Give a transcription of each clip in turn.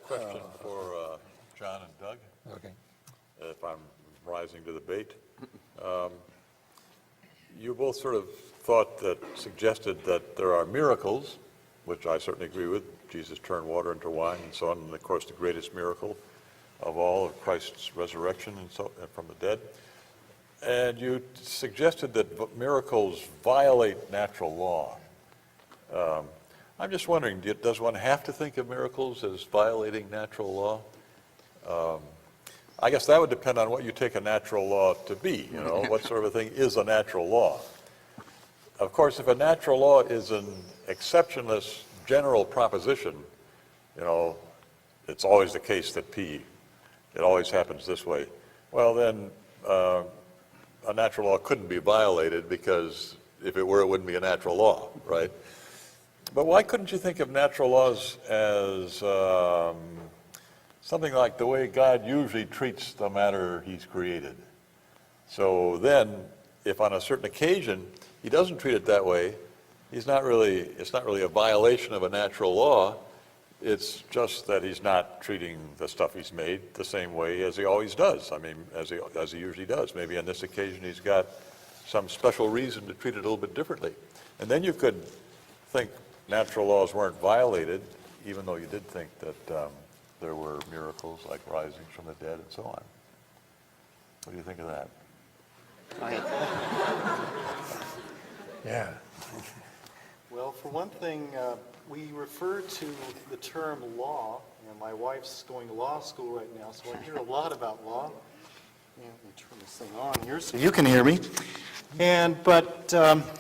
Question for John and Doug, Okay. if I'm rising to the bait. You both sort of suggested that there are miracles, which I certainly agree with. Jesus turned water into wine and so on, and of course the greatest miracle of all of Christ's resurrection and from the dead. And you suggested that miracles violate natural law. I'm just wondering, does one have to think of miracles as violating natural law? I guess that would depend on what you take a natural law to be, what sort of a thing is a natural law. Of course, if a natural law is an exceptionless general proposition, it's always the case that it always happens this way, well then, a natural law couldn't be violated, because if it were, it wouldn't be a natural law, right? But why couldn't you think of natural laws as something like the way God usually treats the matter he's created? So then, if on a certain occasion he doesn't treat it that way, it's not really a violation of a natural law. It's just that he's not treating the stuff he's made the same way as he always does. I mean, as he usually does. Maybe on this occasion he's got some special reason to treat it a little bit differently. And then you could think natural laws weren't violated, even though you did think that there were miracles like rising from the dead and so on. What do you think of that? Go ahead. Yeah. Well, for one thing, we refer to the term law, and my wife's going to law school right now, so I hear a lot about law. Yeah, let me turn this thing on here so you can hear me. But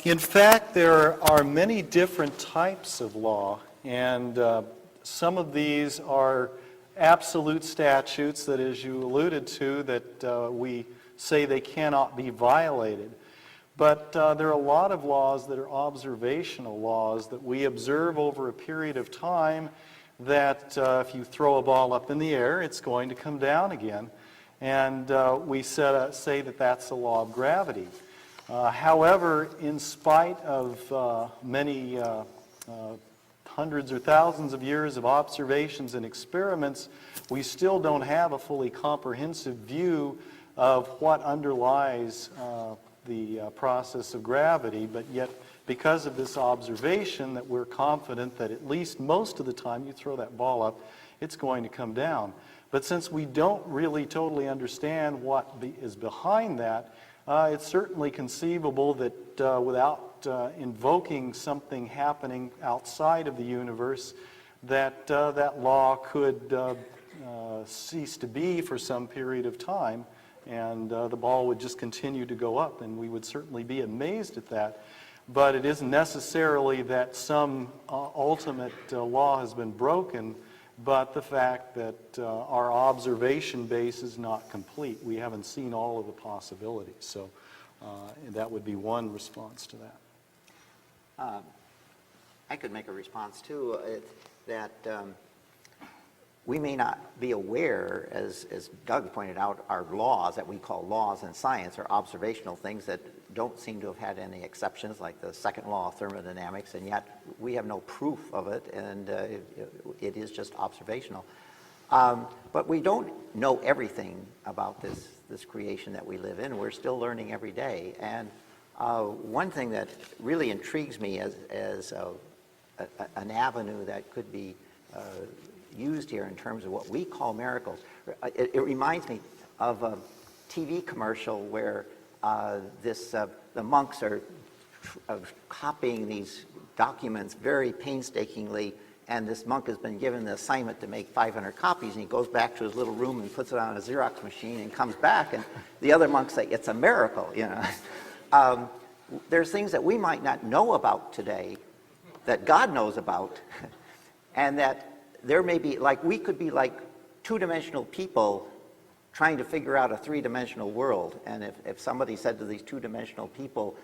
in fact, there are many different types of law, and some of these are absolute statutes that, as you alluded to, that we say they cannot be violated. But there are a lot of laws that are observational laws that we observe over a period of time, that if you throw a ball up in the air, it's going to come down again. And we say that that's the law of gravity. However, in spite of many hundreds or thousands of years of observations and experiments, we still don't have a fully comprehensive view of what underlies the process of gravity, but yet because of this observation that we're confident that at least most of the time you throw that ball up, it's going to come down. But since we don't really totally understand what is behind that, it's certainly conceivable that without invoking something happening outside of the universe, that that law could cease to be for some period of time, and the ball would just continue to go up, and we would certainly be amazed at that. But it isn't necessarily that some ultimate law has been broken, but the fact that our observation base is not complete. We haven't seen all of the possibilities. So that would be one response to that. I could make a response too, that we may not be aware, as Doug pointed out, our laws that we call laws in science are observational things that don't seem to have had any exceptions, like the second law of thermodynamics, and yet we have no proof of it, and it is just observational. But we don't know everything about this creation that we live in. We're still learning every day. And one thing that really intrigues me as an avenue that could be used here in terms of what we call miracles, it reminds me of a TV commercial where the monks are copying these documents very painstakingly, and this monk has been given the assignment to make 500 copies, and he goes back to his little room and puts it on a Xerox machine and comes back, and the other monks say, it's a miracle, There's things that we might not know about today that God knows about, and that there may be, we could be like two-dimensional people trying to figure out a three-dimensional world. And if somebody said to these two-dimensional people,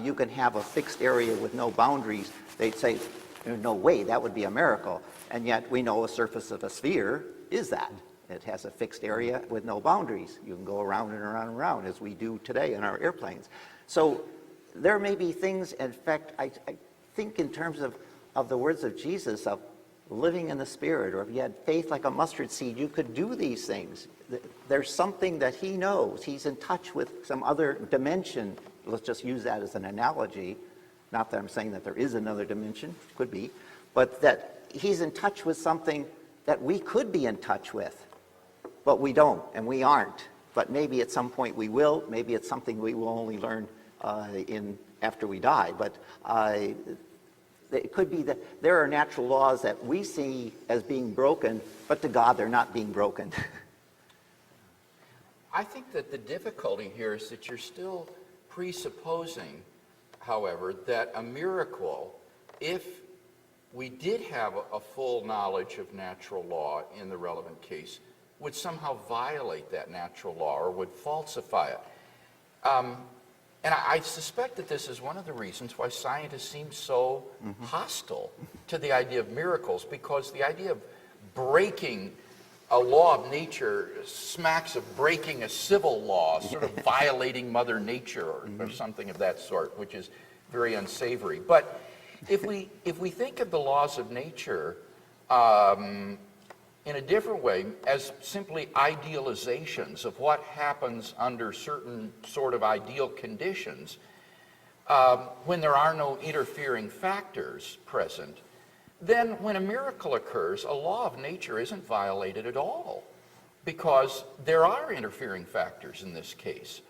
you can have a fixed area with no boundaries, they'd say, no way, that would be a miracle. And yet we know a surface of a sphere is that. It has a fixed area with no boundaries. You can go around and around and around, as we do today in our airplanes. So there may be things, in fact, I think in terms of the words of Jesus, of living in the Spirit, or if you had faith like a mustard seed, you could do these things. There's something that he knows. He's in touch with some other dimension. Let's just use that as an analogy. Not that I'm saying that there is another dimension, could be, but that he's in touch with something that we could be in touch with, but we don't, and we aren't. But maybe at some point we will. Maybe it's something we will only learn after we die. But it could be that there are natural laws that we see as being broken, but to God they're not being broken. I think that the difficulty here is that you're still presupposing, however, that a miracle, if we did have a full knowledge of natural law in the relevant case, would somehow violate that natural law or would falsify it. And I suspect that this is one of the reasons why scientists seem so hostile to the idea of miracles, because the idea of breaking a law of nature smacks of breaking a civil law, sort of violating Mother Nature or something of that sort, which is very unsavory. But if we think of the laws of nature in a different way, as simply idealizations of what happens under certain sort of ideal conditions, when there are no interfering factors present, then when a miracle occurs, a law of nature isn't violated at all, because there are interfering factors in this case.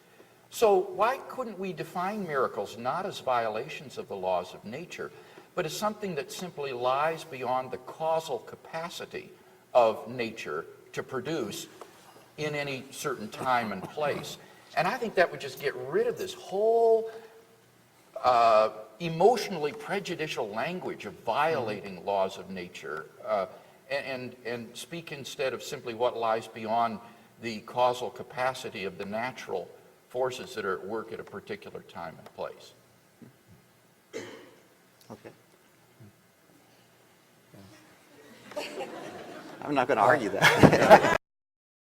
So why couldn't we define miracles not as violations of the laws of nature, but as something that simply lies beyond the causal capacity of nature to produce in any certain time and place? And I think that would just get rid of this whole emotionally prejudicial language of violating laws of nature, and speak instead of simply what lies beyond the causal capacity of the natural forces that are at work at a particular time and place. Okay. I'm not going to argue that.